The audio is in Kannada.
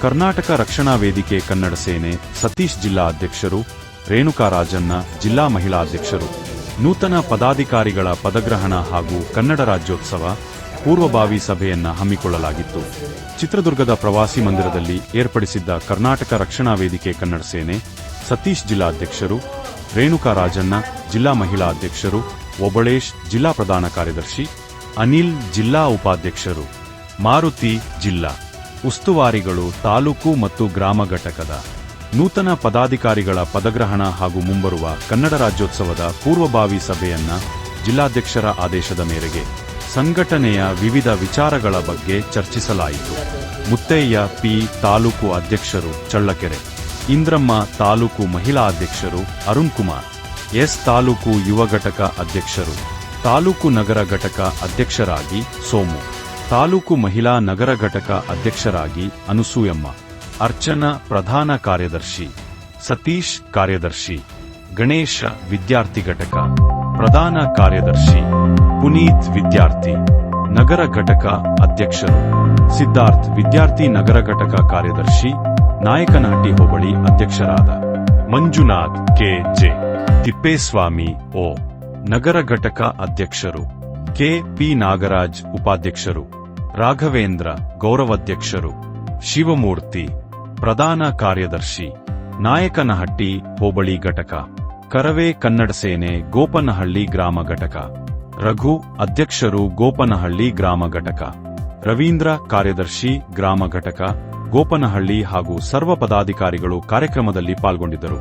ಕರ್ನಾಟಕ ರಕ್ಷಣಾ ವೇದಿಕೆ ಕನ್ನಡ ಸೇನೆ ಸತೀಶ್ ಜಿಲ್ಲಾ ಅಧ್ಯಕ್ಷರು, ರೇಣುಕಾ ರಾಜಣ್ಣ ಜಿಲ್ಲಾ ಮಹಿಳಾ ಅಧ್ಯಕ್ಷರು. ನೂತನ ಪದಾಧಿಕಾರಿಗಳ ಪದಗ್ರಹಣ ಹಾಗೂ ಕನ್ನಡ ರಾಜ್ಯೋತ್ಸವ ಪೂರ್ವಭಾವಿ ಸಭೆಯನ್ನ ಹಮ್ಮಿಕೊಳ್ಳಲಾಗಿತ್ತು. ಚಿತ್ರದುರ್ಗದ ಪ್ರವಾಸಿ ಮಂದಿರದಲ್ಲಿ ಏರ್ಪಡಿಸಿದ್ದ ಕರ್ನಾಟಕ ರಕ್ಷಣಾ ವೇದಿಕೆ ಕನ್ನಡ ಸೇನೆ ಸತೀಶ್ ಜಿಲ್ಲಾ ಅಧ್ಯಕ್ಷರು, ರೇಣುಕಾ ರಾಜಣ್ಣ ಜಿಲ್ಲಾ ಮಹಿಳಾ ಅಧ್ಯಕ್ಷರು, ಒಬಳೇಶ್ ಜಿಲ್ಲಾ ಪ್ರಧಾನ ಕಾರ್ಯದರ್ಶಿ, ಅನಿಲ್ ಜಿಲ್ಲಾ ಉಪಾಧ್ಯಕ್ಷರು, ಮಾರುತಿ ಜಿಲ್ಲಾ ಉಸ್ತುವಾರಿಗಳು, ತಾಲೂಕು ಮತ್ತು ಗ್ರಾಮ ಘಟಕದ ನೂತನ ಪದಾಧಿಕಾರಿಗಳ ಪದಗ್ರಹಣ ಹಾಗೂ ಮುಂಬರುವ ಕನ್ನಡ ರಾಜ್ಯೋತ್ಸವದ ಪೂರ್ವಭಾವಿ ಸಭೆಯನ್ನ ಜಿಲ್ಲಾಧ್ಯಕ್ಷರ ಆದೇಶದ ಮೇರೆಗೆ ಸಂಘಟನೆಯ ವಿವಿಧ ವಿಚಾರಗಳ ಬಗ್ಗೆ ಚರ್ಚಿಸಲಾಯಿತು. ಮುತ್ತಯ್ಯ ಪಿ ತಾಲೂಕು ಅಧ್ಯಕ್ಷರು ಚಳ್ಳಕೆರೆ, ಇಂದ್ರಮ್ಮ ತಾಲೂಕು ಮಹಿಳಾ ಅಧ್ಯಕ್ಷರು ಅರುಣ್ ಕುಮಾರ್ ಎಸ್, ತಾಲೂಕು ಯುವ ಘಟಕ ಅಧ್ಯಕ್ಷರು, ತಾಲೂಕು ನಗರ ಘಟಕ ಅಧ್ಯಕ್ಷರಾಗಿ ಸೋಮು, ತಾಲೂಕು ಮಹಿಳಾ ನಗರ ಘಟಕ ಅಧ್ಯಕ್ಷರಾಗಿ ಅನುಸೂಯಮ್ಮ, ಅರ್ಚನಾ ಪ್ರಧಾನ ಕಾರ್ಯದರ್ಶಿ, ಸತೀಶ್ ಕಾರ್ಯದರ್ಶಿ, ಗಣೇಶ ವಿದ್ಯಾರ್ಥಿ ಘಟಕ ಪ್ರಧಾನ ಕಾರ್ಯದರ್ಶಿ, ಪುನೀತ್ ವಿದ್ಯಾರ್ಥಿ ನಗರ ಘಟಕ ಅಧ್ಯಕ್ಷರು, ಸಿದ್ಧಾರ್ಥ್ ವಿದ್ಯಾರ್ಥಿ ನಗರ ಘಟಕ ಕಾರ್ಯದರ್ಶಿ, ನಾಯಕನಹಟ್ಟಿ ಹೋಬಳಿ ಅಧ್ಯಕ್ಷರಾದ ಮಂಜುನಾಥ್ ಕೆ.ಜೆ, ತಿಪ್ಪೇಸ್ವಾಮಿ ಓ ನಗರ ಘಟಕ ಅಧ್ಯಕ್ಷರು, ಕೆ.ಪಿ. ನಾಗರಾಜ್ ಉಪಾಧ್ಯಕ್ಷರು, ರಾಘವೇಂದ್ರ ಗೌರವಾಧ್ಯಕ್ಷರು, ಶಿವಮೂರ್ತಿ ಪ್ರಧಾನ ಕಾರ್ಯದರ್ಶಿ, ನಾಯಕನಹಟ್ಟಿ ಹೋಬಳಿ ಘಟಕ, ಕರವೇ ಕನ್ನಡ ಸೇನೆ ಗೋಪನಹಳ್ಳಿ ಗ್ರಾಮ ಘಟಕ, ರಘು ಅಧ್ಯಕ್ಷರು ಗೋಪನಹಳ್ಳಿ ಗ್ರಾಮ ಘಟಕ, ರವೀಂದ್ರ ಕಾರ್ಯದರ್ಶಿ ಗ್ರಾಮ ಘಟಕ ಗೋಪನಹಳ್ಳಿ ಹಾಗೂ ಸರ್ವ ಪದಾಧಿಕಾರಿಗಳು ಕಾರ್ಯಕ್ರಮದಲ್ಲಿ ಪಾಲ್ಗೊಂಡಿದ್ದರು.